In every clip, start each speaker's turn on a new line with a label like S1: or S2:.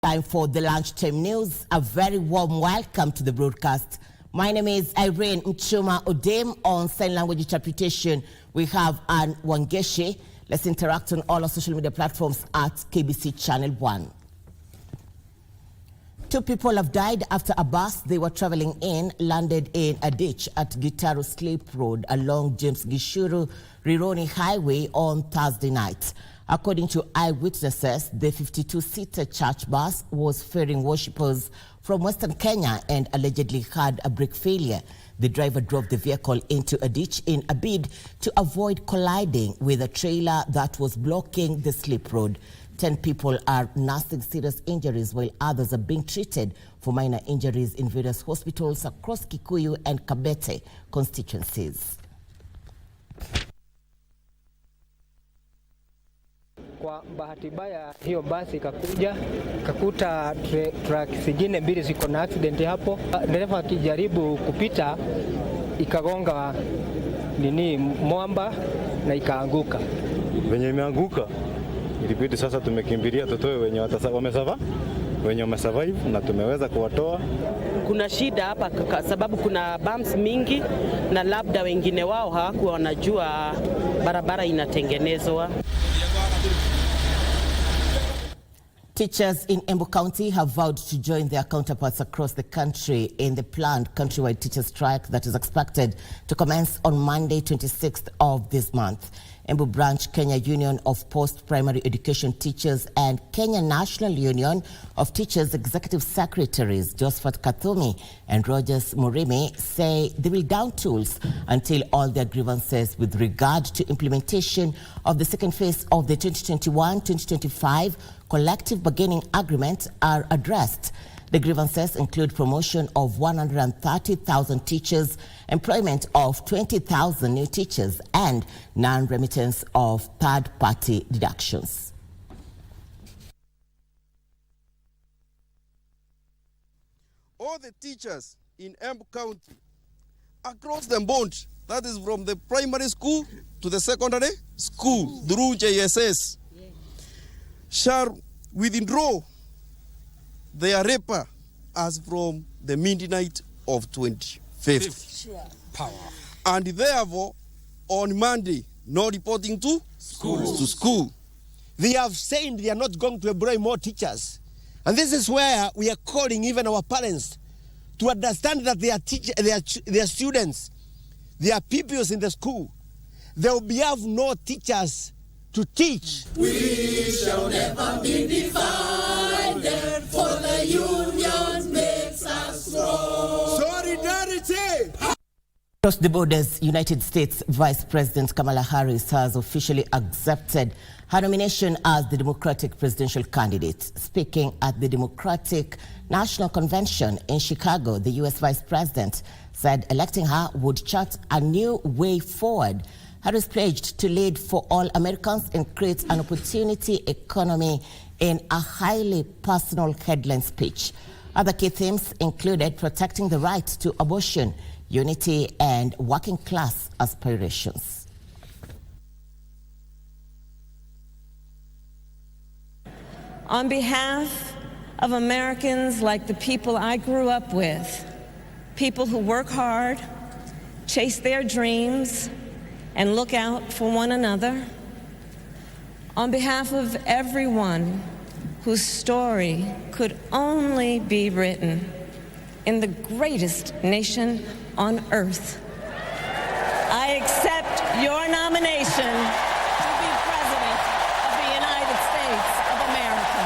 S1: Time for the Lunchtime News. A very warm welcome to the broadcast. My name is Irene Mchuma Odem. On sign language interpretation, we have Ann Wangeshi. Let's interact on all our social media platforms at KBC Channel 1. 2 people have died after a bus they were traveling in landed in a ditch at Gitaru Slip Road along James Gishuru Rironi Highway on Thursday night. According to eyewitnesses, the 52-seater church bus was ferrying worshippers from Western Kenya and allegedly had a brake failure. The driver drove the vehicle into a ditch in a bid to avoid colliding with a trailer that was blocking the slip road. 10 people are nursing serious injuries while others are being treated for minor injuries in various hospitals across Kikuyu and Kabete constituencies.
S2: Kwa bahati mbaya hiyo basi ikakuta truck zingine mbili ziko na accident hapo. Dereva akijaribu kupita ikagonga mwamba na ikaanguka.
S3: Wenye imeanguka ilibidi sasa tumekimbilia tutoe wenye wamesurvive na tumeweza kuwatoa.
S4: Kuna shida hapa kwa sababu kuna bumps mingi na labda wengine wao hawakuwa wanajua barabara inatengenezwa.
S1: Teachers in Embu County have vowed to join their counterparts across the country in the planned countrywide teacher strike that is expected to commence on Monday, 26th of this month. Embu Branch Kenya Union of Post-Primary Education Teachers and Kenya National Union of Teachers Executive Secretaries Josephat Kathumi and Rogers Murimi say they will down tools until all their grievances with regard to implementation of the second phase of the 2021-2025 collective bargaining agreement are addressed. The grievances include promotion of 130,000 teachers, employment of 20,000 new teachers, and non-remittance of third-party deductions.
S5: All the teachers in Embu County, across the board, that is from the primary school to the secondary school, through JSS, shall withdraw their raper as from the midnight of 25th.
S6: Power.
S5: And therefore, on Monday, no reporting to school.
S6: They have said they are not going to employ more teachers. And this is where we are calling even our parents to understand that their students, their pupils in the school, they will have no teachers to teach.
S7: We shall never be divided, for the union makes us strong.
S6: Solidarity!
S1: Across the borders, United States Vice President Kamala Harris has officially accepted her nomination as the Democratic presidential candidate. Speaking at the Democratic National Convention in Chicago, the U.S. Vice President said electing her would chart a new way forward. Harris pledged to lead for all Americans and create an opportunity economy in a highly personal headline speech. Other key themes included protecting the right to abortion, unity, and working class aspirations.
S8: On behalf of Americans like the people I grew up with, people who work hard, chase their dreams, and look out for one another, on behalf of everyone whose story could only be written in the greatest nation on earth, I accept your nomination to be President of the United States of America.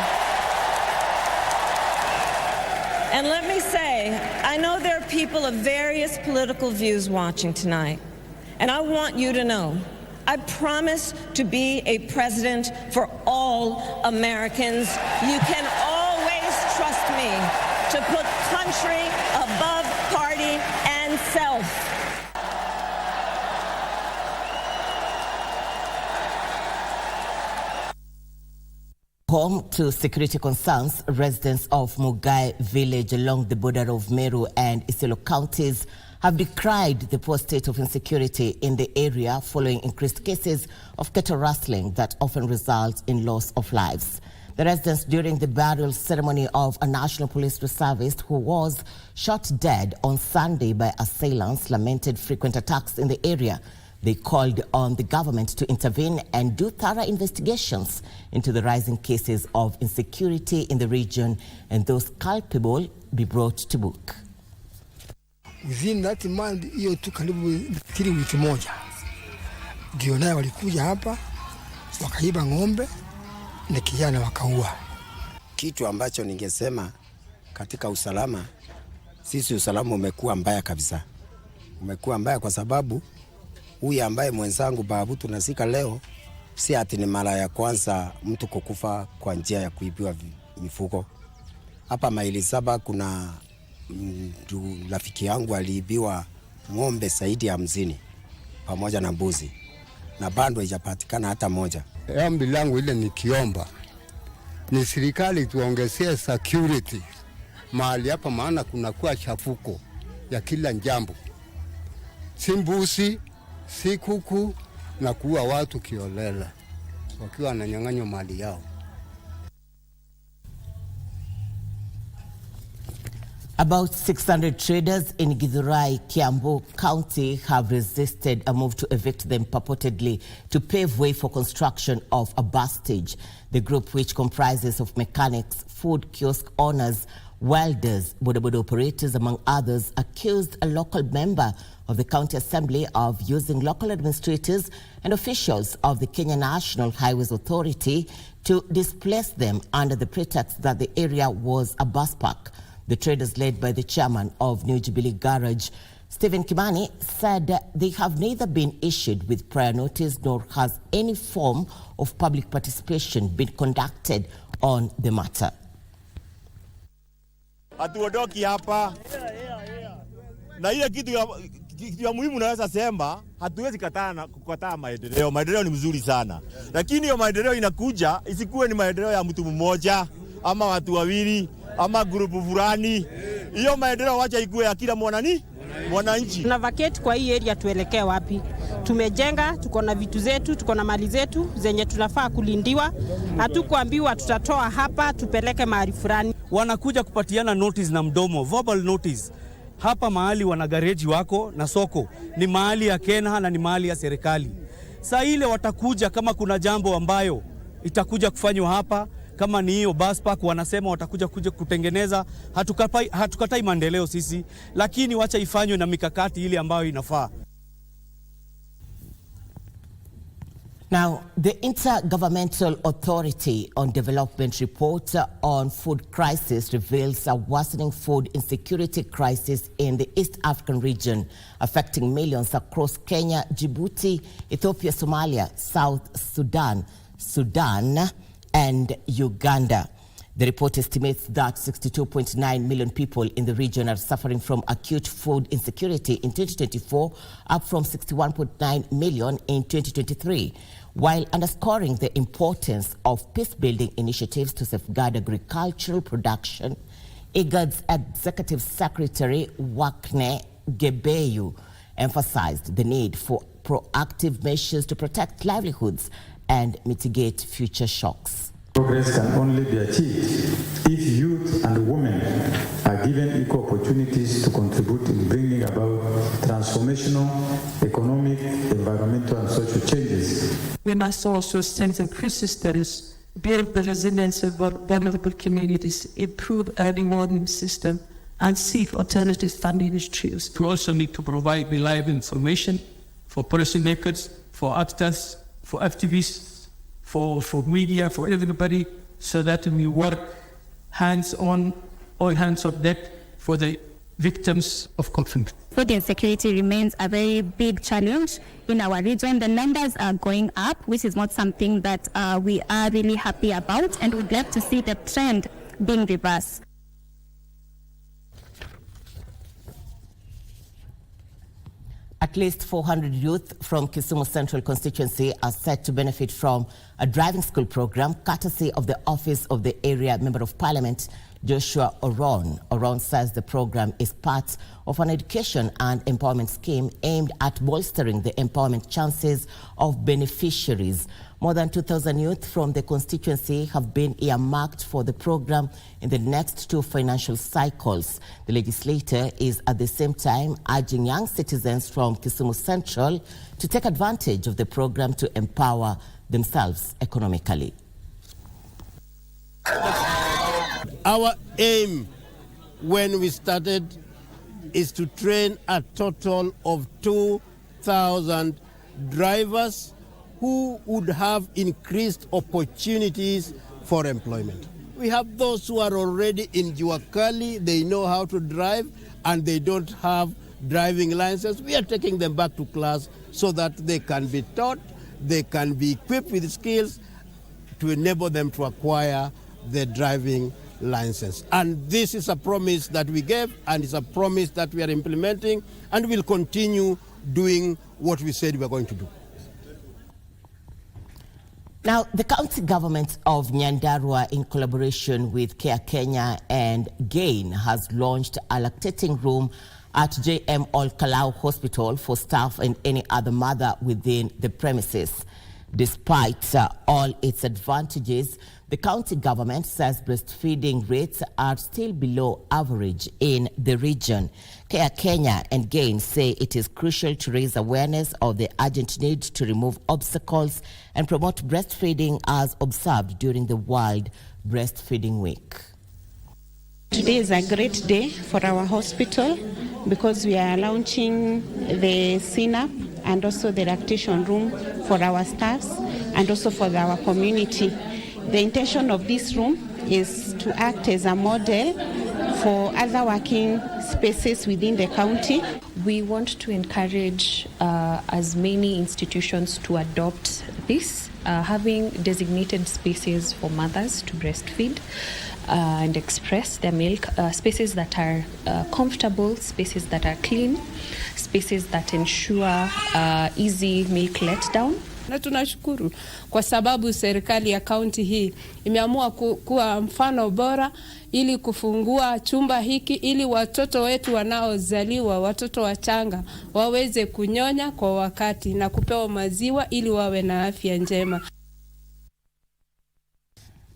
S8: And let me say, I know there are people of various political views watching tonight. And I want you to know, I promise to be a president for all Americans. You can always trust me to put country above party and self.
S1: Home to security concerns, residents of Mugai village along the border of Meru and Isiolo counties have decried the poor state of insecurity in the area following increased cases of cattle rustling that often result in loss of lives. The residents during the burial ceremony of a national police reservist who was shot dead on Sunday by assailants lamented frequent attacks in the area. They called on the government to intervene and do thorough investigations into the rising cases of insecurity in the region and those culpable be brought to book.
S9: Within that month, hiyo tu karibu nafikiri wiki moja ndio naye walikuja hapa wakaiba ng'ombe na kijana wakaua.
S6: Kitu ambacho ningesema katika usalama, sisi usalama umekuwa mbaya kabisa. Umekuwa mbaya kwa sababu huyu ambaye mwenzangu babu tunasika leo, si ati ni mara ya kwanza mtu kukufa kwa njia ya kuibiwa mifugo. Hapa maili 7 kuna rafiki yangu aliibiwa ng'ombe zaidi ya 50 pamoja na mbuzi na bado haijapatikana hata moja.
S10: Ombi langu ile nikiomba ni serikali tuongezee security mahali hapa, maana kuna kuwa chafuko ya kila jambo, si mbuzi, si kuku, na kuwa watu kiolela wakiwa wananyang'anywa mali yao.
S1: About 600 traders in Githurai, Kiambu County have resisted a move to evict them purportedly to pave way for construction of a bus stage. The group, which comprises of mechanics, food kiosk owners, welders, boda operators, among others, accused a local member of the county assembly of using local administrators and officials of the Kenya National Highways Authority to displace them under the pretext that the area was a bus park. The traders, led by the chairman of New Jubilee Garage, Stephen Kimani, said they have neither been issued with prior notice nor has any form of public participation been conducted on the matter.
S11: Hatuondoki hapa. Na ile kitu ya muhimu naweza sema, hatuwezi kukataa maendeleo. Maendeleo ni mzuri sana. Lakini hiyo maendeleo inakuja isikuwe ni maendeleo ya mtu mmoja ama watu wawili ama grupu fulani. Hiyo maendeleo wacha ikuwe ya kila mwananchi.
S12: Tuna vacate kwa hii area, tuelekee wapi? Tumejenga, tuko na vitu zetu, tuko na mali zetu zenye tunafaa kulindiwa. Hatukuambiwa tutatoa hapa tupeleke mahali fulani.
S13: Wanakuja kupatiana notice na mdomo, verbal notice. Hapa mahali wana garage wako na soko ni mahali ya Kenya na ni mahali ya serikali. Saa ile watakuja kama kuna jambo ambayo itakuja kufanywa hapa, kama ni hiyo bus park wanasema watakuja kutengeneza, hatukatai maendeleo sisi, lakini wacha ifanywe na mikakati ile ambayo inafaa.
S1: Now, the Intergovernmental Authority on Development report on food crisis reveals a worsening food insecurity crisis in the East African region, affecting millions across Kenya, Djibouti, Ethiopia, Somalia, South Sudan, and Uganda. The report estimates that 62.9 million people in the region are suffering from acute food insecurity in 2024, up from 61.9 million in 2023, while underscoring the importance of peace-building initiatives to safeguard agricultural production. IGAD's Executive Secretary Wakne Gebeyu emphasized the need for proactive measures to protect livelihoods and mitigate future shocks.
S14: Progress can only be achieved if youth and women are given equal opportunities to contribute in bringing about transformational, economic, environmental and social changes.
S15: We must also strengthen crisis studies, build the resilience of vulnerable communities, improve early warning system, and seek alternative funding streams.
S16: We also need to provide reliable information for policymakers, for actors, for activists, for media, for everybody, so that we work hands-on or hands-on deck for the victims of conflict.
S17: Food insecurity remains a very big challenge in our region. The numbers are going up, which is not something that we are really happy about, and we'd like to see the trend being reversed.
S1: At least 400 youth from Kisumu Central constituency are set to benefit from a driving school program courtesy of the Office of the Area Member of Parliament, Joshua Oron. Oron says the program is part of an education and empowerment scheme aimed at bolstering the empowerment chances of beneficiaries. More than 2,000 youth from the constituency have been earmarked for the program in the next 2 financial cycles. The legislator is at the same time urging young citizens from Kisumu Central to take advantage of the program to empower themselves economically.
S6: Our aim when we started is to train a total of 2,000 drivers who would have increased opportunities for employment. We have those who are already in Juakali, they know how to drive and they don't have driving license. We are taking them back to class so that they can be taught, they can be equipped with skills to enable them to acquire the driving license. And this is a promise that we gave, and it's a promise that we are implementing, and we'll continue doing what we said we are going to do.
S1: Now, the county government of Nyandarua, in collaboration with Care Kenya and GAIN, has launched a lactating room at JM Ol Kalau Hospital for staff and any other mother within the premises. Despite all its advantages, the county government says breastfeeding rates are still below average in the region. Care Kenya and GAIN say it is crucial to raise awareness of the urgent need to remove obstacles and promote breastfeeding as observed during the World Breastfeeding Week.
S18: Today is a great day for our hospital because we are launching the CNAP and also the lactation room for our staffs and also for our community. The intention of this room is to act as a model for other working spaces within the county.
S19: We want to encourage as many institutions to adopt this, having designated spaces for mothers to breastfeed and express their milk, spaces that are comfortable, spaces that are clean, spaces that ensure easy milk letdown.
S20: Na tunashukuru kwa sababu serikali ya kaunti hii imeamua kuwa mfano bora ili kufungua chumba hiki ili watoto wetu wanaozaliwa, watoto wachanga, waweze kunyonya kwa wakati na kupewa maziwa ili wawe na afya njema.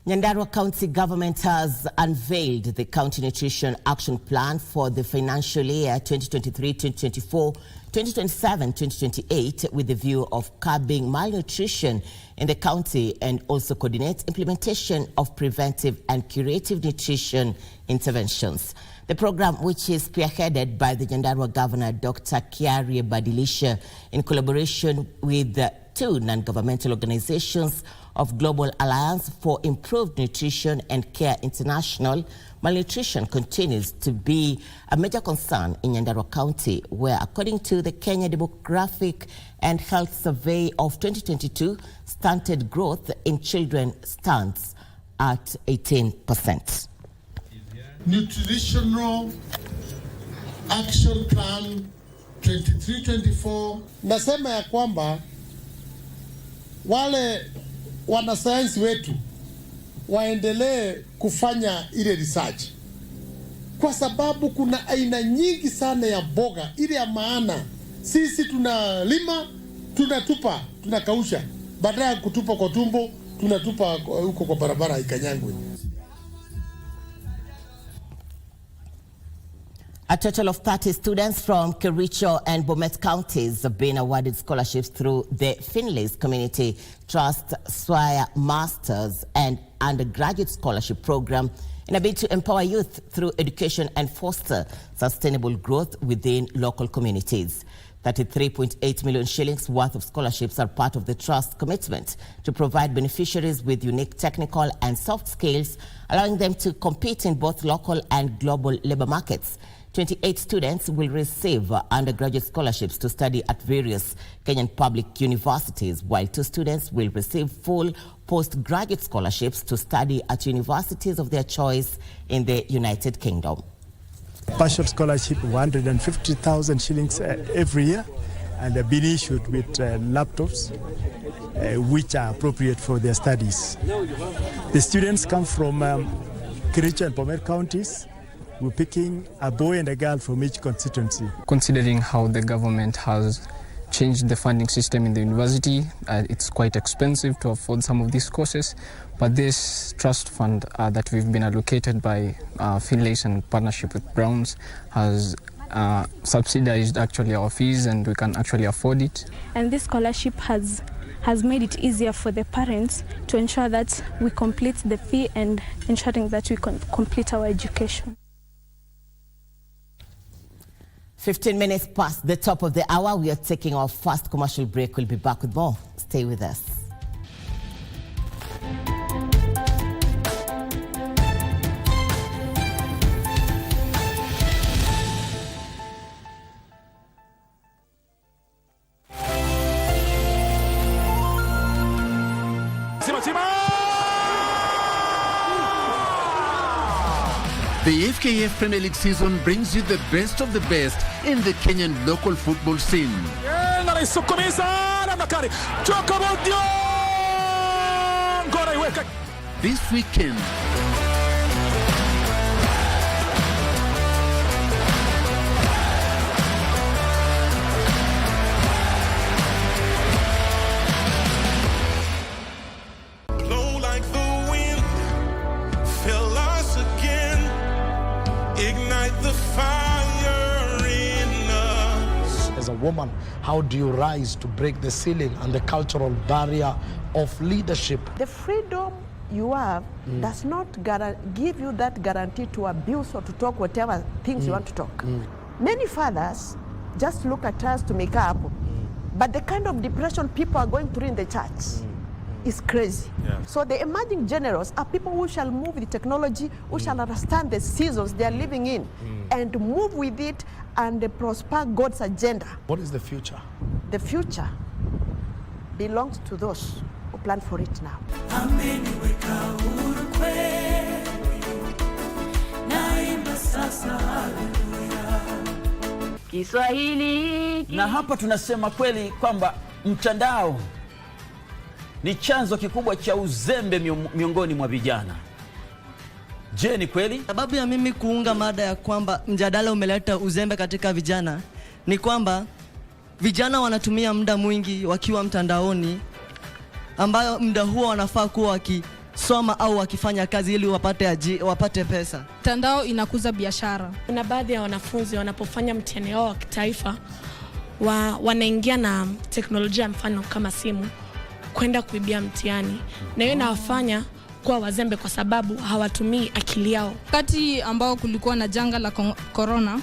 S1: Nyandarua County Government has unveiled the County Nutrition Action Plan for the financial year 2023-2024, 2027-2028 with the view of curbing malnutrition in the county and also coordinate implementation of preventive and curative nutrition interventions. The program, which is spearheaded by the Nyandarua Governor, Dr. Kiari Badilisha, in collaboration with the 2 non-governmental organizations of Global Alliance for Improved Nutrition and Care International, malnutrition continues to be a major concern in Nyandarua County, where, according to the Kenya Demographic and Health Survey of 2022, stunted growth in children stands at 18%.
S21: Nutritional Action Plan 23-24.
S6: Nasema ya kwamba wale wanasayansi wetu waendelee kufanya ile research, kwa sababu kuna aina nyingi sana ya mboga ile ya maana. Sisi tunalima, tunatupa, tunakausha, badala ya kutupa kwa tumbo tunatupa huko kwa barabara ikanyangwe.
S1: A total of 30 students from Kericho and Bomet counties have been awarded scholarships through the Finlay's Community Trust Swire Masters and Undergraduate Scholarship Program in a bid to empower youth through education and foster sustainable growth within local communities. 33.8 million shillings worth of scholarships are part of the Trust's commitment to provide beneficiaries with unique technical and soft skills, allowing them to compete in both local and global labor markets. 28 students will receive undergraduate scholarships to study at various Kenyan public universities, while 2 students will receive full postgraduate scholarships to study at universities of their choice in the United Kingdom.
S22: Partial scholarship, 150,000 shillings every year,
S2: and they've been issued with laptops which are appropriate for their studies. The students come from Kilifi and Bomet counties. We're picking a boy and a girl from each constituency.
S22: Considering how the government has changed the funding system in the university, it's quite expensive to afford some of these courses, but this trust fund that we've been allocated by Finlays in partnership with Browns has subsidized actually our fees, and we can actually afford it.
S23: And this scholarship has made it easier for the parents to ensure that we complete the fee and ensuring that we complete our education.
S1: 15 minutes past the top of the hour. We are taking our first commercial break. We'll be back with more. Stay with us.
S24: The FKF Premier League season brings you the best of the best in the Kenyan local football scene. This weekend,
S25: as a woman, how do you rise to break the ceiling and the cultural barrier of leadership?
S26: The freedom you have does not give you that guarantee to abuse or to talk whatever things you want to talk. Many fathers just look at us to make up, but the kind of depression people are going through in the church is crazy. So the emerging generals are people who shall move with technology, who shall understand the seasons they are living in and move with it and prosper God's agenda.
S25: What is the future?
S26: The future belongs to those who plan for it now.
S27: Kiswahili. Na hapa tunasema kweli kwamba mtandao ni chanzo kikubwa cha uzembe miongoni mwa vijana. Je, ni kweli?
S28: Sababu ya mimi kuunga mada ya kwamba mjadala umeleta uzembe katika vijana ni kwamba vijana wanatumia muda mwingi wakiwa mtandaoni, ambayo muda huo wanafaa kuwa wakisoma au wakifanya kazi ili wapate pesa.
S29: Mtandao inakuza biashara.
S30: Kuna baadhi ya wanafunzi wanapofanya mtihani wao wa kitaifa wanaingia na teknolojia, mfano kama simu, kwenda kuibia mtihani, na hiyo inawafanya kuwa wazembe kwa sababu hawatumii akili yao.
S29: Wakati ambao kulikuwa na janga la corona,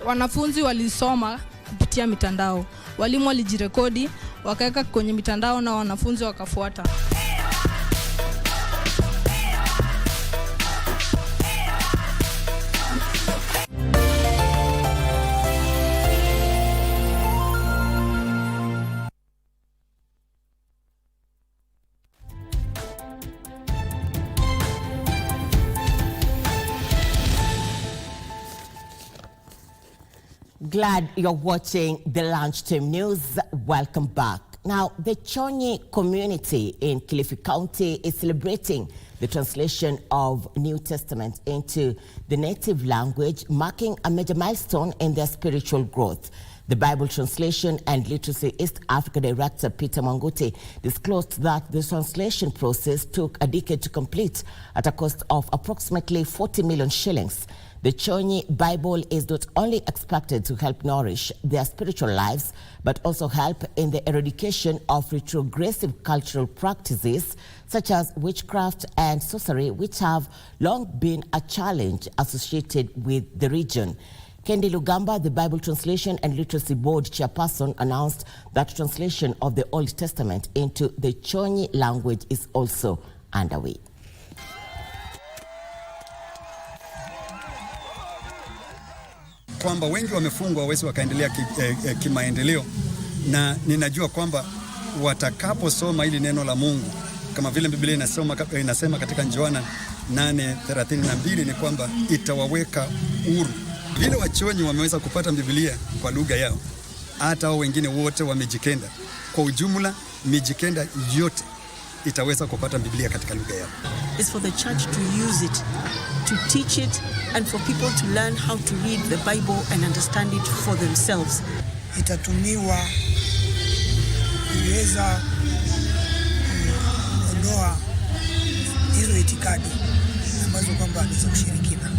S29: wanafunzi walisoma kupitia mitandao. Walimu walijirekodi wakaweka kwenye mitandao na wanafunzi wakafuata.
S1: Glad you're watching the Lunchtime News. Welcome back. Now, the Chonyi community in Kilifi County is celebrating the translation of New Testament into the native language, marking a major milestone in their spiritual growth. The Bible Translation and Literacy East Africa Director Peter Manguti disclosed that the translation process took a decade to complete at a cost of approximately 40 million shillings. The Chonyi Bible is not only expected to help nourish their spiritual lives, but also help in the eradication of retrogressive cultural practices such as witchcraft and sorcery, which have long been a challenge associated with the region. Kendi Lugamba, the Bible Translation and Literacy Board chairperson, announced that translation of the Old Testament into the Chonyi language is also underway.
S31: Kwamba wengi wamefungwa waweze wakaendelea kimaendeleo, na ninajua kwamba watakaposoma hili neno la Mungu kama vile Biblia inasema katika Yohana 8:32 ni kwamba itawaweka huru. Vile Wachonyi wameweza kupata Biblia kwa lugha yao, hata hao wengine wote wa Mijikenda. Kwa ujumla Mijikenda yote itaweza kupata Biblia katika lugha yao.
S3: It's for the church to use it, to teach it, and for people to learn how to read the Bible and understand it for themselves.
S4: Itatumiwa kuweza kuondoa hizo itikadi ambazo kwamba ni za ushirikina.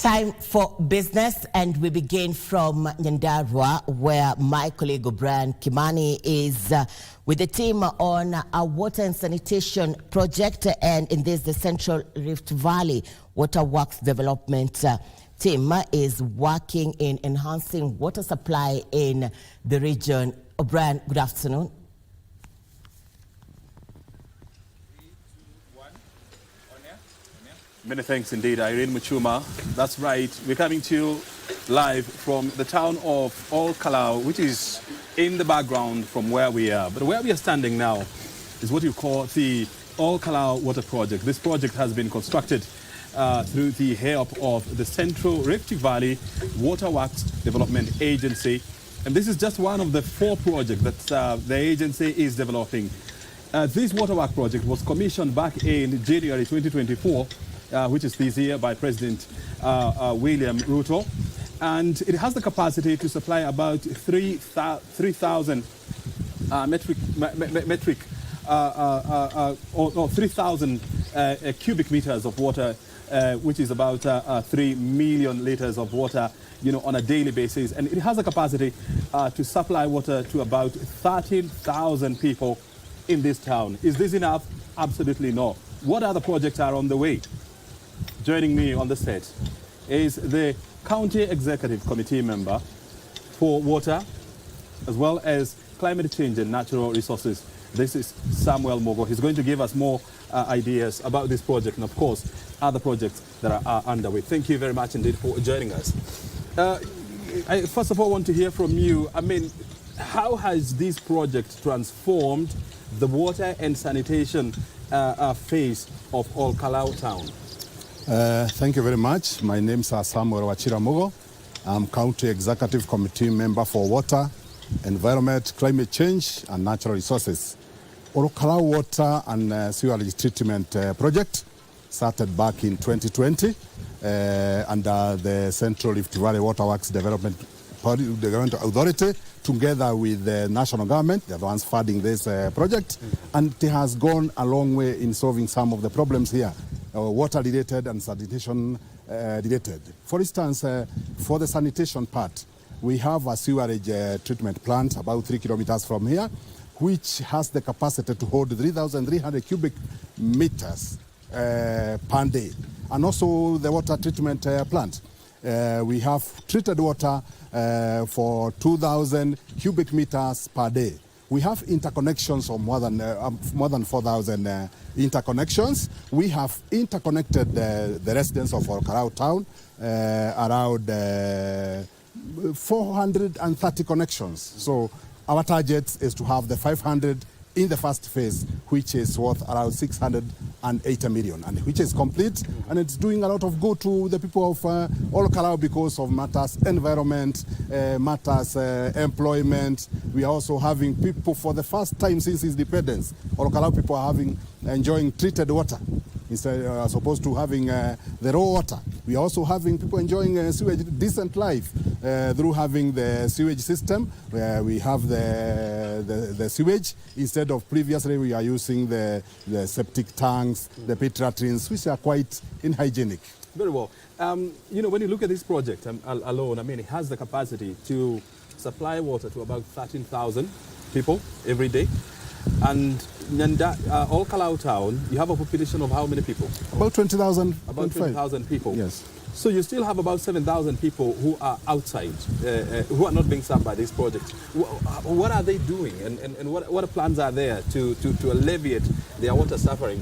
S1: Time for business, and we begin from Nyandarua, where my colleague Brian Kimani is with the team on a water and sanitation project, and in this, the Central Rift Valley Water Works Development team is working in enhancing water supply in the region. Brian, good afternoon.
S5: Many thanks indeed, Irene Muchuma. That's right. We're coming to you live from the town of Ol Kalou, which is in the background from where we are. But where we are standing now is what you call the Ol Kalou Water Project. This project has been constructed through the help of the Central Rift Valley Water Works Development Agency. And this is just one of the 4 projects that the agency is developing. This water work project was commissioned back in January 2024, which is this year, by President William Ruto. And it has the capacity to supply about 3,000 cubic meters of water, which is about 3 million liters of water, on a daily basis. And it has a capacity to supply water to about 13,000 people in this town. Is this enough? Absolutely no. What other projects are on the way? Joining me on the set is the County Executive Committee member for water, as well as climate change and natural resources. This is Samuel Mogo. He's going to give us more ideas about this project and, of course, other projects that are underway. Thank you very much indeed for joining us. I first of all want to hear from you. I mean, how has this project transformed the water and sanitation phase of Ol Kalou town?
S7: Thank you very much. My name is Samuel Wachira Mogo. I'm County Executive Committee member for Water, Environment, Climate Change and Natural Resources. Ol Kalou Water and Sewerage Treatment Project started back in 2020 under the Central Rift Valley Water Works Development Authority, together with the national government. They're the ones funding this project, and it has gone a long way in solving some of the problems here, water-related and sanitation-related. For instance, for the sanitation part, we have a sewerage treatment plant about 3 kilometers from here, which has the capacity to hold 3,300 cubic meters per day, and also the water treatment plant. We have treated water for 2,000 cubic meters per day. We have interconnections of more than 4,000 interconnections. We have interconnected the residents of Ol Kalou town around 430 connections. So our target is to have the 500 in the first phase, which is worth around 680 million, and which is complete, and it's doing a lot of good to the people of Ol Kalou because of matters environment, matters employment. We are also having people, for the first time since independence, Ol Kalou people are enjoying treated water instead as opposed to having the raw water. We are also having people enjoying sewage, decent life through having the sewage system, where we have the sewage. Instead of previously, we are using the septic tanks, the pit latrines, which are quite unhygienic.
S5: Very well. When you look at this project alone, I mean, it has the capacity to supply water to about 13,000 people every day. And Ol Kalou town, you have a population of how many people?
S7: About 20,000.
S5: About 20,000 people.
S7: Yes.
S5: So you still have about 7,000 people who are outside, who are not being served by this project. What are they doing, and what plans are there to alleviate their water suffering?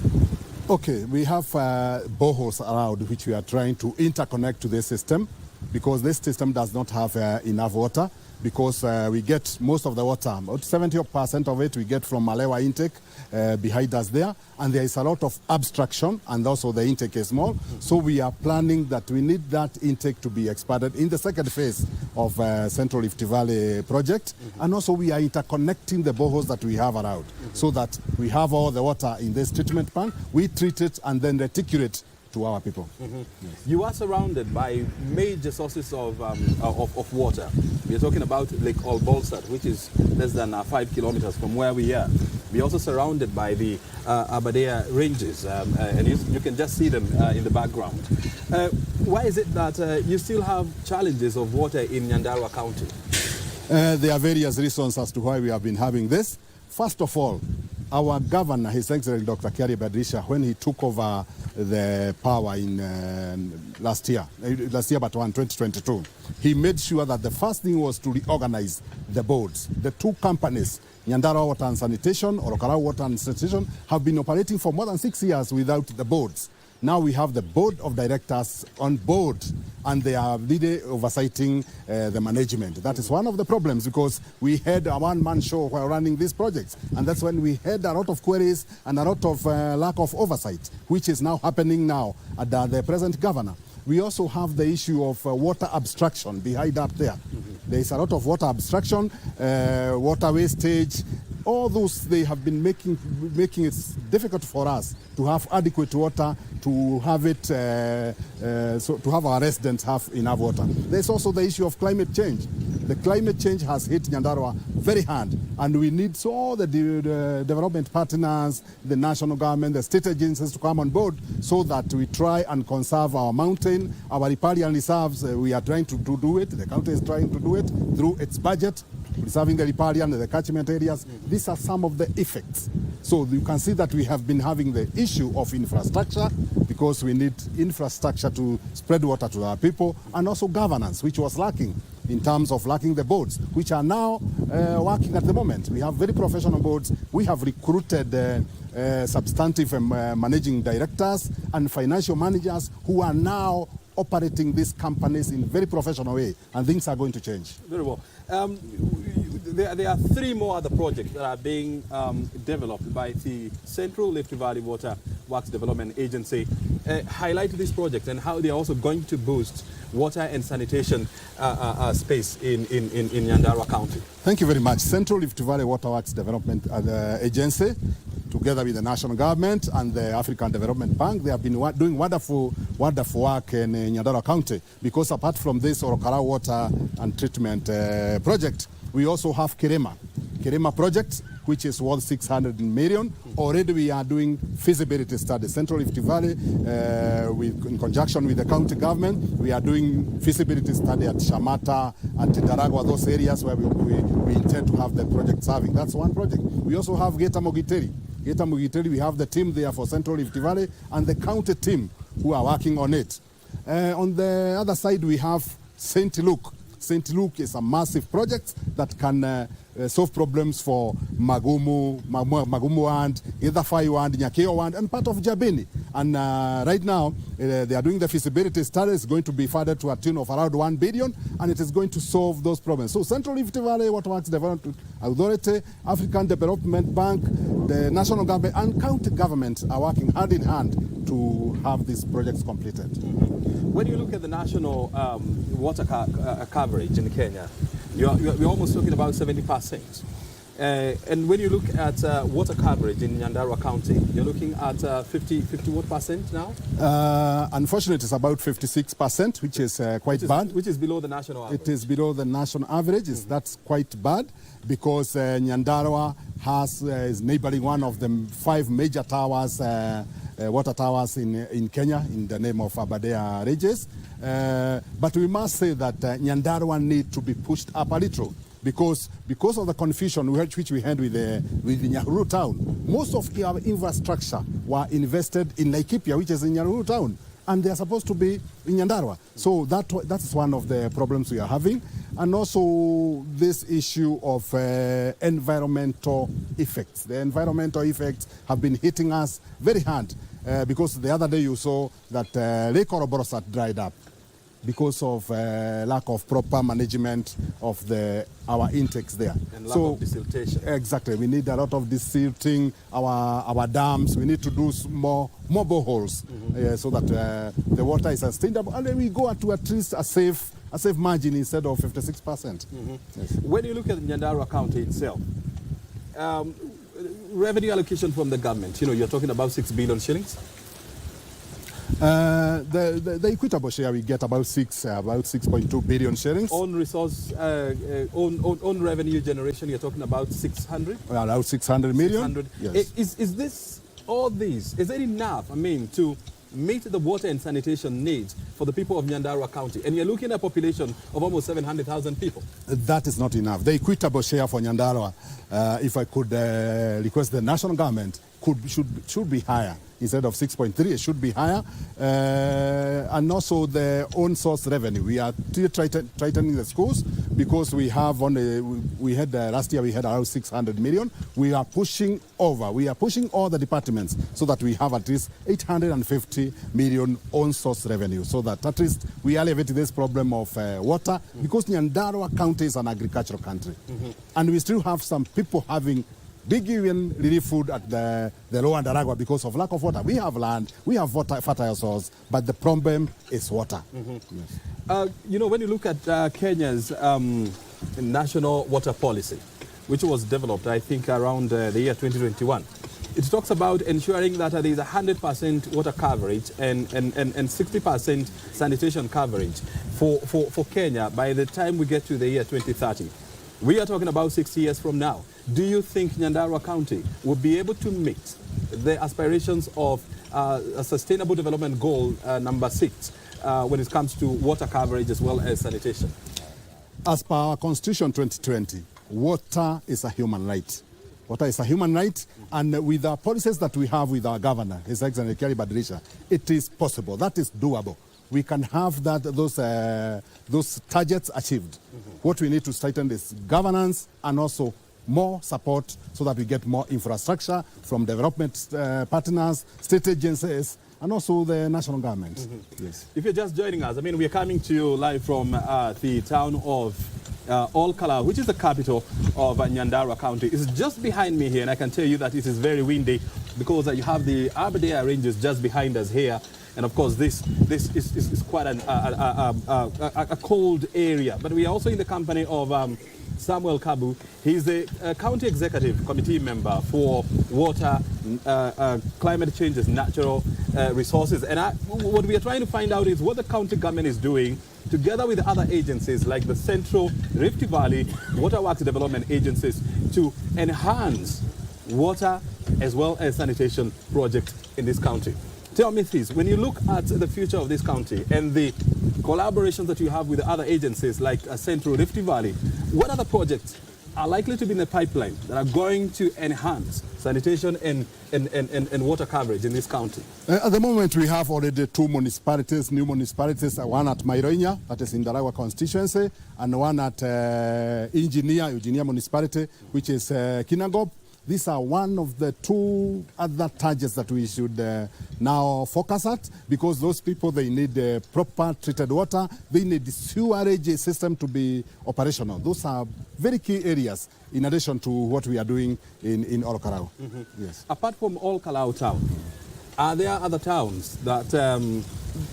S7: Okay, we have boreholes around which we are trying to interconnect to this system, because this system does not have enough water, because we get most of the water, about 70% of it we get from Malewa intake behind us there, and there is a lot of obstruction, and also the intake is small. So we are planning that we need that intake to be expanded in the second phase of Central Rift Valley project, and also we are interconnecting the boreholes that we have around, so that we have all the water in this treatment plant, we treat it and then reticulate to our people.
S5: Yes. You are surrounded by major sources of water. We are talking about Lake Olbolstad, which is less than 5 kilometers from where we are. We are also surrounded by the Aberdare ranges, and you can just see them in the background. Why is it that you still have challenges of water in Nyandarua County?
S7: There are various reasons as to why we have been having this. First of all, our governor, His Excellency Dr. Kiari Badrisha, when he took over the power in last year but 2022, he made sure that the first thing was to reorganize the boards. The two companies, Nyandarua Water and Sanitation, or Okarau Water and Sanitation, have been operating for more than 6 years without the boards. Now we have the board of directors on board, and they are really oversighting the management. That is one of the problems, because we had a one-man show while running these projects, and that's when we had a lot of queries and a lot of lack of oversight, which is now happening now at the present governor. We also have the issue of water obstruction behind up there. There is a lot of water obstruction, water wastage. All those, they have been making it difficult for us to have adequate water, to have it, so to have our residents have enough water. There's also the issue of climate change. The climate change has hit Nyandarua very hard, and we need all the development partners, the national government, the state agencies to come on board, so that we try and conserve our mountain, our riparian reserves. We are trying to do it. The county is trying to do it through its budget, preserving the riparian and the catchment areas. These are some of the effects. So you can see that we have been having the issue of infrastructure, because we need infrastructure to spread water to our people, and also governance, which was lacking in terms of lacking the boards, which are now working at the moment. We have very professional boards. We have recruited substantive managing directors and financial managers who are now operating these companies in a very professional way, and things are going to change.
S5: Very well. There are 3 more other projects that are being developed by the Central Rift Valley Water Works Development Agency. Highlight these projects and how they are also going to boost water and sanitation space in Nyandarua County.
S7: Thank you very much. Central Rift Valley Water Works Development Agency, together with the national government and the African Development Bank, they have been doing wonderful work in Nyandarua County, because apart from this Okarau Water and Treatment project, we also have Kirema project, which is worth 600 million. Already we are doing feasibility studies. Central Rift Valley, in conjunction with the county government, we are doing feasibility study at Shamata, at Daragwa, those areas where we intend to have the project serving. That's one project. We also have Gitari, we have the team there for Central Rift Valley, and the county team who are working on it. On the other side, we have St. Luke. St. Luke is a massive project that can solve problems for Magumu and Githurai and Nyakio and part of Jabini. And right now, they are doing the feasibility study. It's going to be funded to a tune of around 1 billion, and it is going to solve those problems. So Central Rift Valley Water Works Development Authority, African Development Bank, the national government and county government are working hand in hand to have these projects completed.
S5: When you look at the national water coverage in Kenya, you're almost talking about 70%. And when you look at water coverage in Nyandarua County, you're looking at 50 what percent now?
S7: Unfortunately, it's about 56%, which is quite bad.
S5: Which is below the national average.
S7: It is below the national average. That's quite bad, because Nyandarua is neighboring one of the 5 major towers, water towers in Kenya, in the name of Aberdare Ranges. But we must say that Nyandarua need to be pushed up a little, because of the confusion which we had with the Nyahururu town. Most of our infrastructure were invested in Laikipia, which is in Nyahururu town, and they are supposed to be in Nyandarua. So that's one of the problems we are having. And also this issue of environmental effects. The environmental effects have been hitting us very hard because the other day you saw that Lake Ouroboros had dried up because of lack of proper management of our intakes there.
S5: And lack of desiltation.
S7: Exactly. We need a lot of desilting our dams. We need to do more boreholes so that the water is sustainable. And then we go to at least a safe margin instead of 56%.
S5: Yes. When you look at Nyandarua County itself, revenue allocation from the government, you're talking about 6 billion shillings?
S7: The equitable share, we get about 6.2 billion shillings.
S5: Own resource, own revenue generation, you're talking about 600?
S7: About 600 million.
S5: 600.
S7: Yes.
S5: Is this, all these, is it enough, to meet the water and sanitation needs for the people of Nyandarua County? And you're looking at a population of almost 700,000 people.
S7: That is not enough. The equitable share for Nyandarua, if I could request the national government, should be higher. Instead of 6.3, it should be higher. And also the own source revenue. We are still tightening the schools because we have last year we had around 600 million. We are pushing over. We are pushing all the departments so that we have at least 850 million own source revenue, so that at least we alleviate this problem of water, because Nyandarua County is an agricultural country. And we still have some people having big even relief food at the lower Ndaragwa because of lack of water. We have land, we have water, fertile soils, but the problem is water.
S5: Yes. When you look at Kenya's national water policy, which was developed, I think, around the year 2021, it talks about ensuring that there is 100% water coverage and 60% sanitation coverage for Kenya by the time we get to the year 2030. We are talking about 6 years from now. Do you think Nyandarua County will be able to meet the aspirations of a sustainable development goal number 6 when it comes to water coverage as well as sanitation?
S7: As per our Constitution 2020, water is a human right. Water is a human right, and with the policies that we have with our governor, His Excellency Kilifi Badrisha, it is possible. That is doable. We can have those targets achieved. What we need to strengthen is governance and also more support so that we get more infrastructure from development partners, state agencies, and also the national government. Yes.
S5: If you're just joining us, we are coming to you live from the town of Olkalau, which is the capital of Nyandarua County. It's just behind me here, and I can tell you that it is very windy because you have the Aberdare Ranges just behind us here. And of course, this is quite a cold area. But we are also in the company of Samuel Kabu. He's the County Executive Committee member for Water, Climate Changes, Natural Resources. And what we are trying to find out is what the county government is doing together with other agencies like the Central Rift Valley Waterworks Development Agencies to enhance water as well as sanitation projects in this county. Tell me this, when you look at the future of this county and the collaborations that you have with other agencies like Central Rift Valley, what other projects are likely to be in the pipeline that are going to enhance sanitation and water coverage in this county?
S7: At the moment, we have already 2 municipalities, new municipalities, one at Mairoinya, that is in Ndaragwa constituency, and one at Eugenia municipality, which is Kinangop. These are one of the 2 other targets that we should now focus at, because those people, they need proper treated water. They need the sewerage system to be operational. Those are very key areas in addition to what we are doing in Olkalau. Yes.
S5: Apart from Olkalau town, are there other towns that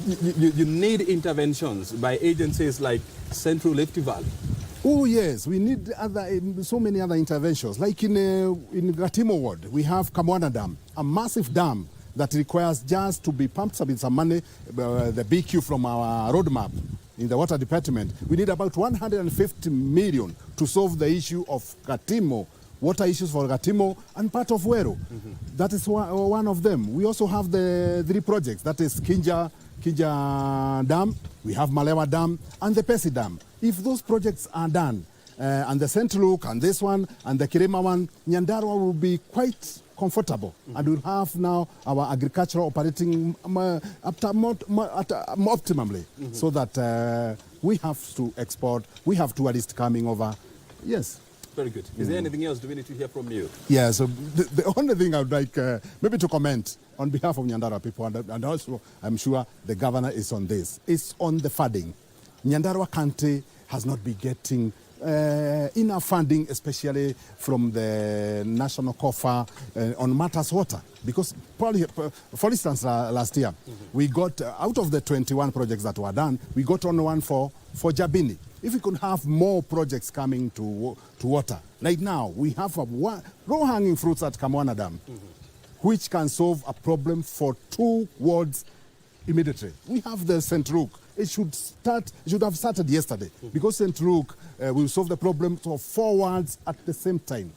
S5: you need interventions by agencies like Central Rift Valley?
S7: Oh yes, we need so many other interventions. Like in Gatimo Ward, we have Kamwana Dam, a massive dam that requires just to be pumped up with some money, the BQ from our roadmap in the water department. We need about 150 million to solve the issue of Gatimo, water issues for Gatimo and part of Weru. That is one of them. We also have the 3 projects, that is Kija Dam, we have Malewa Dam, and the Pesi Dam. If those projects are done, and the St. Luke and this one and the Kirima one, Nyandarua will be quite comfortable, and we'll have now our agriculture operating optimally, so that we have to export, we have tourists coming over. Yes.
S5: Very good. Is there anything else do we need to hear from you?
S7: Yeah, so the only thing I would like maybe to comment on behalf of Nyandarua people, and also I'm sure the governor is on this, is on the funding. Nyandarua County has not been getting enough funding, especially from the national coffer on matters water. Because, probably, for instance, last year, we got, out of the 21 projects that were done, we got on one for Jabini. If we could have more projects coming to water. Right now, we have low-hanging fruits at Kamwana Dam, which can solve a problem for 2 wards immediately. We have the St. Luke. It should have started yesterday, because St. Luke will solve the problem for 4 wards at the same time.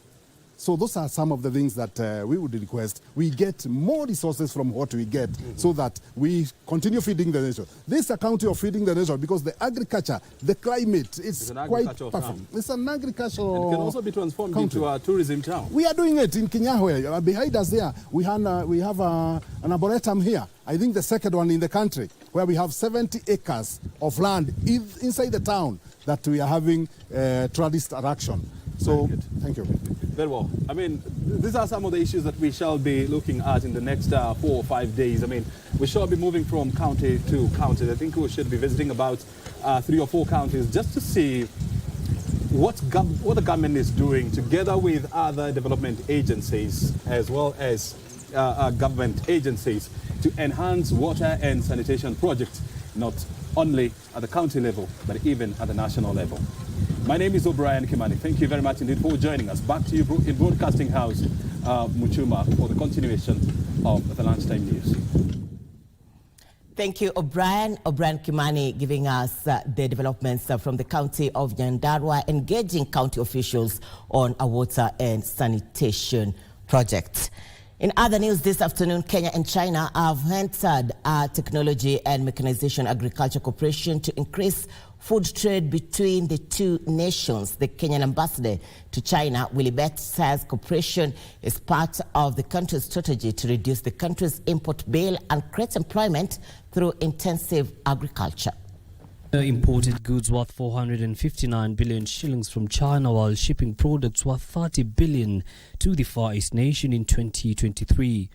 S7: So those are some of the things that we would request. We get more resources from what we get so that we continue feeding the nation. This is a county of feeding the nation because the agriculture, the climate, it's quite perfect. It's an agricultural
S5: and it can also be transformed
S7: country.
S5: Into a tourism town.
S7: We are doing it in Kinyahwe. Behind us there, we have an arboretum here. I think the second one in the country, where we have 70 acres of land inside the town that we are having tourist attraction. So, thank you.
S5: Very well. I mean, these are some of the issues that we shall be looking at in the next 4 or 5 days. I mean, we shall be moving from county to county. I think we should be visiting about 3 or 4 counties just to see what the government is doing together with other development agencies as well as government agencies to enhance water and sanitation projects, not only at the county level, but even at the national level. My name is O'Brien Kimani. Thank you very much indeed for joining us. Back to you in Broadcasting House, Muchuma, for the continuation of the Lunchtime News.
S1: Thank you, O'Brien. O'Brien Kimani giving us the developments from the county of Nyandarua, engaging county officials on a water and sanitation project. In other news this afternoon, Kenya and China have entered a technology and mechanization agriculture cooperation to increase food trade between the 2 nations. The Kenyan ambassador to China, Willie Bett, says cooperation is part of the country's strategy to reduce the country's import bill and create employment through intensive agriculture.
S8: Imported goods worth 459 billion shillings from China, while shipping products worth 30 billion to the Far East nation in 2023.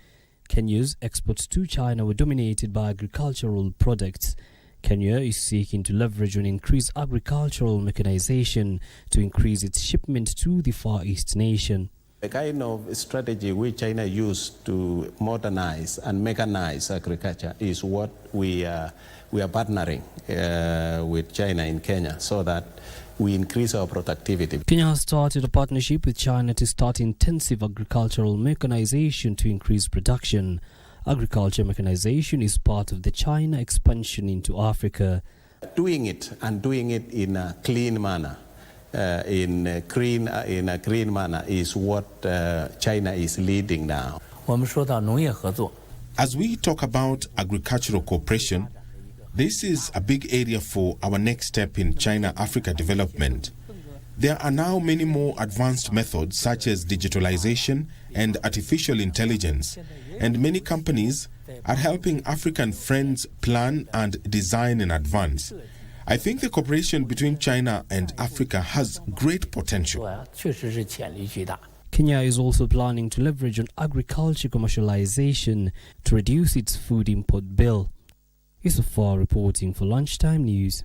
S8: Kenya's exports to China were dominated by agricultural products. Kenya is seeking to leverage on increased agricultural mechanization to increase its shipment to the Far East nation.
S9: The kind of strategy which China used to modernize and mechanize agriculture is what we are partnering with China in Kenya so that we increase our productivity.
S8: Kenya has started a partnership with China to start intensive agricultural mechanization to increase production. Agriculture mechanization is part of the China expansion into Africa.
S9: Doing it in a clean manner, in a green manner is what China is leading now.
S10: As we talk about agricultural cooperation, this is a big area for our next step in China-Africa development. There are now many more advanced methods such as digitalization and artificial intelligence, and many companies are helping African friends plan and design in advance. I think the cooperation between China and Africa has great potential.
S8: Kenya is also planning to leverage on agriculture commercialization to reduce its food import bill. Isofar reporting for Lunchtime News.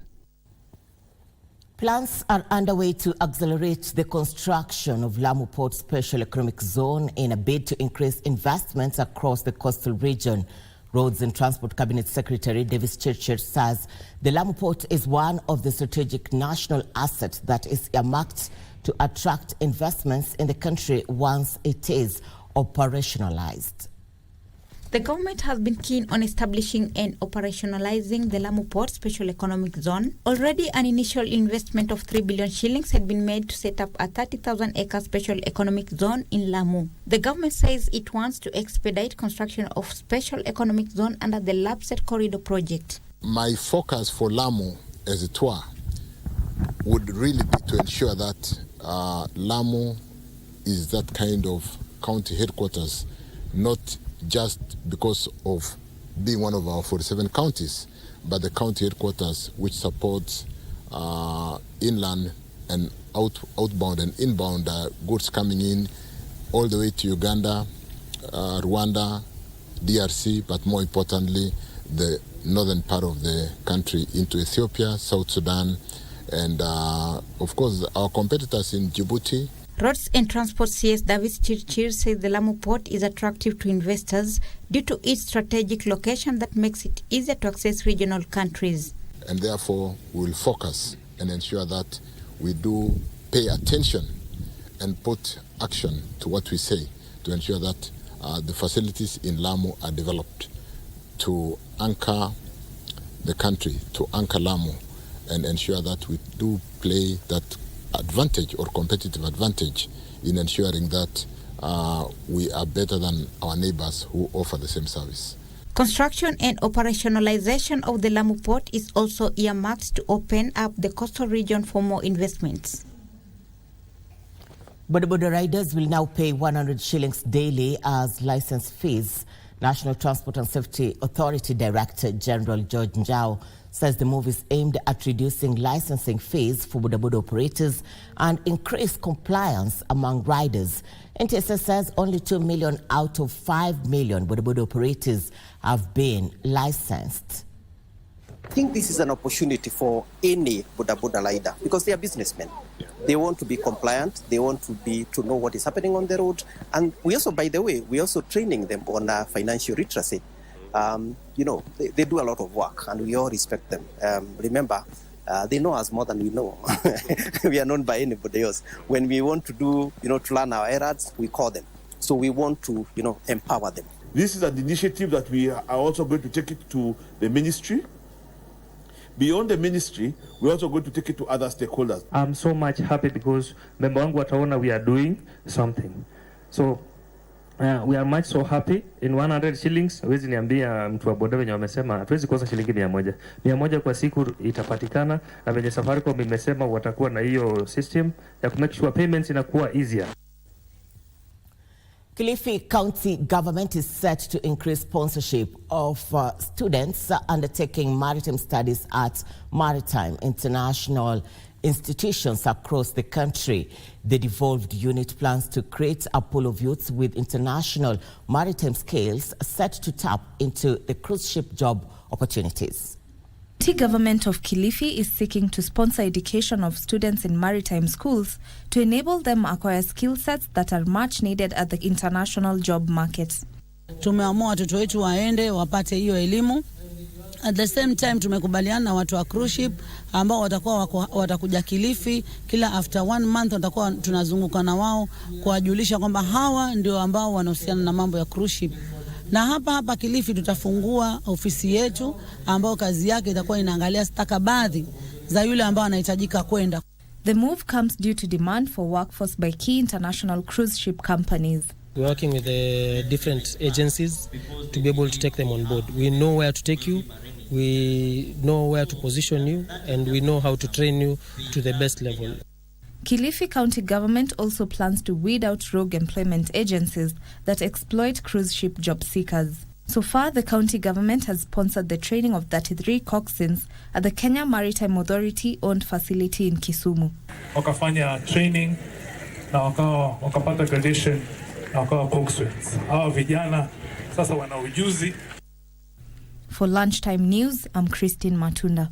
S1: Plans are underway to accelerate the construction of Lamu Port Special Economic Zone in a bid to increase investments across the coastal region. Roads and Transport Cabinet Secretary Davis Churchill says the Lamu Port is one of the strategic national assets that is earmarked to attract investments in the country once it is operationalized.
S11: The government has been keen on establishing and operationalizing the Lamu Port Special Economic Zone. Already an initial investment of 3 billion shillings had been made to set up a 30,000-acre special economic zone in Lamu. The government says it wants to expedite construction of special economic zone under the LAPSET corridor project.
S21: My focus for Lamu as a tour would really be to ensure that Lamu is that kind of county headquarters, not just because of being one of our 47 counties, but the county headquarters which supports inland and outbound and inbound goods coming in all the way to Uganda, Rwanda, DRC, but more importantly, the northern part of the country into Ethiopia, South Sudan, and of course our competitors in Djibouti.
S11: Roads and Transport CS Davis Chirchir says the Lamu port is attractive to investors due to its strategic location that makes it easier to access regional countries.
S21: And therefore, we will focus and ensure that we do pay attention and put action to what we say to ensure that the facilities in Lamu are developed to anchor the country, to anchor Lamu, and ensure that we do play that advantage or competitive advantage in ensuring that we are better than our neighbors who offer the same service.
S11: Construction and operationalization of the Lamu port is also earmarked to open up the coastal region for more investments.
S1: Boda riders will now pay 100 shillings daily as license fees. National Transport and Safety Authority Director General George Njau says the move is aimed at reducing licensing fees for boda operators and increase compliance among riders. NTSA says only 2 million out of 5 million boda operators have been licensed.
S2: I think this is an opportunity for any boda rider because they are businessmen. They want to be compliant. They want to know what is happening on the road. And we also, by the way, we're also training them on financial literacy. They do a lot of work and we all respect them. Remember, they know us more than we know. We are known by anybody else. When we want to do, to learn our errands, we call them. So we want to, empower them.
S6: This is an initiative that we are also going to take it to the ministry. Beyond the ministry, we're also going to take it to other stakeholders.
S12: I'm so much happy because member wangu wataona we are doing something. So we are much so happy. In 100 shillings, wezi niambia mtu wa boda wenye wamesema hatuwezi kosa shilingi 100. 100 kwa siku itapatikana na venye Safaricom imesema watakuwa na hiyo system ya ku make sure payments inakuwa easier.
S1: Kilifi County Government is set to increase sponsorship of students undertaking maritime studies at Maritime international institutions across the country. The devolved unit plans to create a pool of youths with international maritime skills set to tap into the cruise ship job opportunities.
S13: The government of Kilifi is seeking to sponsor education of students in maritime schools to enable them acquire skill sets that are much needed at the international job market.
S14: Tumeamua watoto wetu waende wapate hiyo elimu. At the same time tumekubaliana na watu wa cruise ship ambao watakuja Kilifi kila after 1 month watakuwa tunazunguka na wao kuwajulisha kwamba hawa ndio ambao wanahusiana na mambo ya cruise ship. Na hapa Kilifi tutafungua ofisi yetu ambao kazi yake itakuwa inaangalia stakabadhi za yule ambao anahitajika kwenda.
S13: The move comes due to demand for workforce by key international cruise ship companies.
S15: We're working with the different agencies to be able to take them on board. We know where to take you, we know where to position you, and we know how to train you to the best level.
S13: Kilifi County Government also plans to weed out rogue employment agencies that exploit cruise ship job seekers. So far, the county government has sponsored the training of 33 coxswains at the Kenya Maritime Authority-owned facility in Kisumu.
S16: Wakafanya training na wakapata graduation na wakawa coxswains. Hawa vijana sasa wana ujuzi.
S13: For Lunchtime News, I'm Christine Matunda.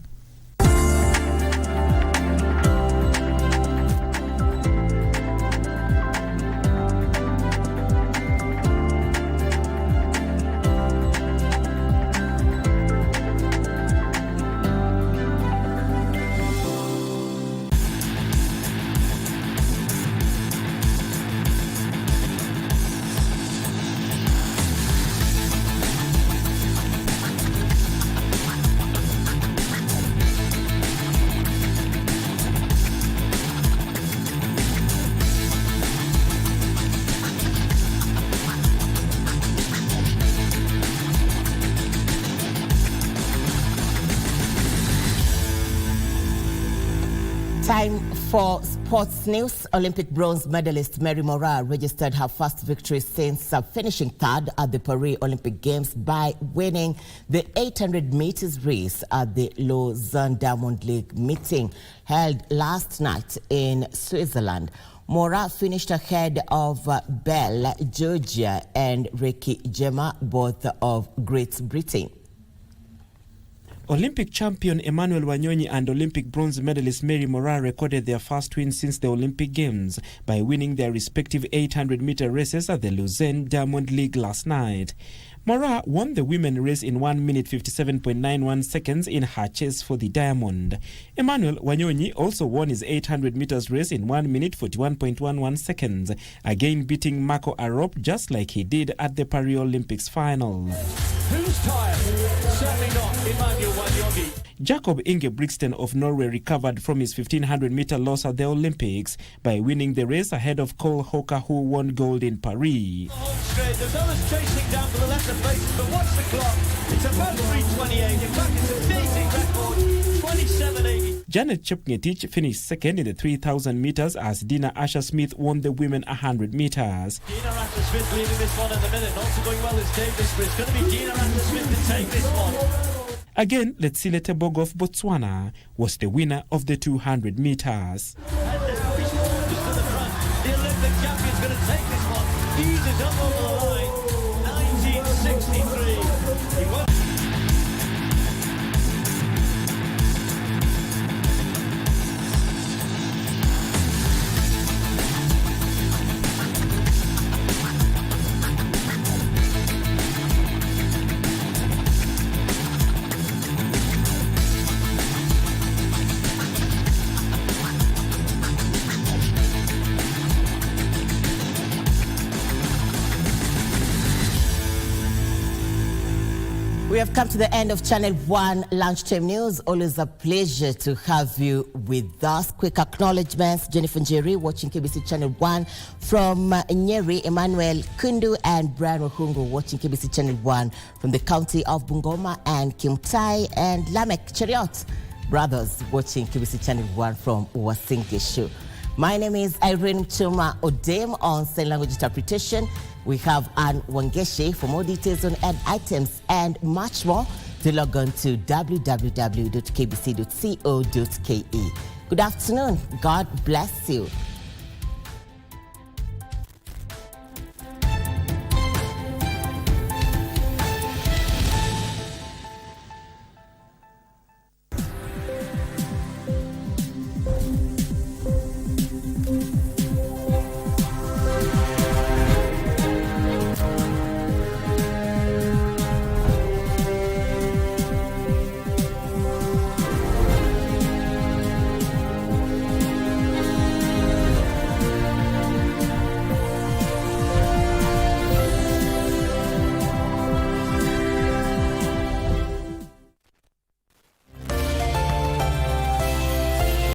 S1: Time for sports news. Olympic bronze medalist Meru-Isiolo registered her first victory since finishing third at the Paris Olympic Games by winning the 800 meters race at the Lausanne Diamond League meeting held last night in Switzerland. Mora finished ahead of Belle, Georgia, and Ricky Gemma, both of Great Britain.
S17: Olympic champion Emmanuel Wanyonyi and Olympic bronze medalist Meru-Isiolo recorded their first win since the Olympic Games by winning their respective 800-meter races at the Lausanne Diamond League last night. Mora won the women race in 1 minute 57.91 seconds in her chase for the diamond. Emmanuel Wanyonyi also won his 800 meters race in 1 minute 41.11 seconds, again beating Marco Arop just like he did at the Paris Olympics finals.
S18: Who's tired? Certainly not Emmanuel Wanyonyi.
S17: Jacob Ingebrigtsen of Norway recovered from his 1500-meter loss at the Olympics by winning the race ahead of Cole Hawker, who won gold in Paris.
S18: There's others chasing down for the lesser places, but watch the clock. It's about 3:28. In fact, it's a amazing record, 27.80.
S17: Janet Chepngetich finished second in the 3,000 meters as Dina Asher-Smith won the women 100 meters.
S18: Dina Asher-Smith leading this one at the minute. Also going well is Davis, but it's going to be Dina Asher-Smith to take this one.
S17: Again, Letsile Tebogo of Botswana was the winner of the 200 meters.
S18: And now he's forced to the front. The Olympic champion's going to take this one. Eases up over the line. 1963. He won.
S1: We have come to the end of Channel 1 Lunchtime News. Always a pleasure to have you with us. Quick acknowledgements. Jennifer Njeri watching KBC Channel 1 from Nyeri, Emmanuel Kundu and Brian Wahungu watching KBC Channel 1 from the county of Bungoma, and Kimtai and Lamek Cheriot brothers watching KBC Channel 1 from Uasin Gishu. My name is Irene Chuma Odem on sign language interpretation. We have Anne Wangeshi. For more details on ad items and much more, to log on to www.kbc.co.ke. Good afternoon. God bless you.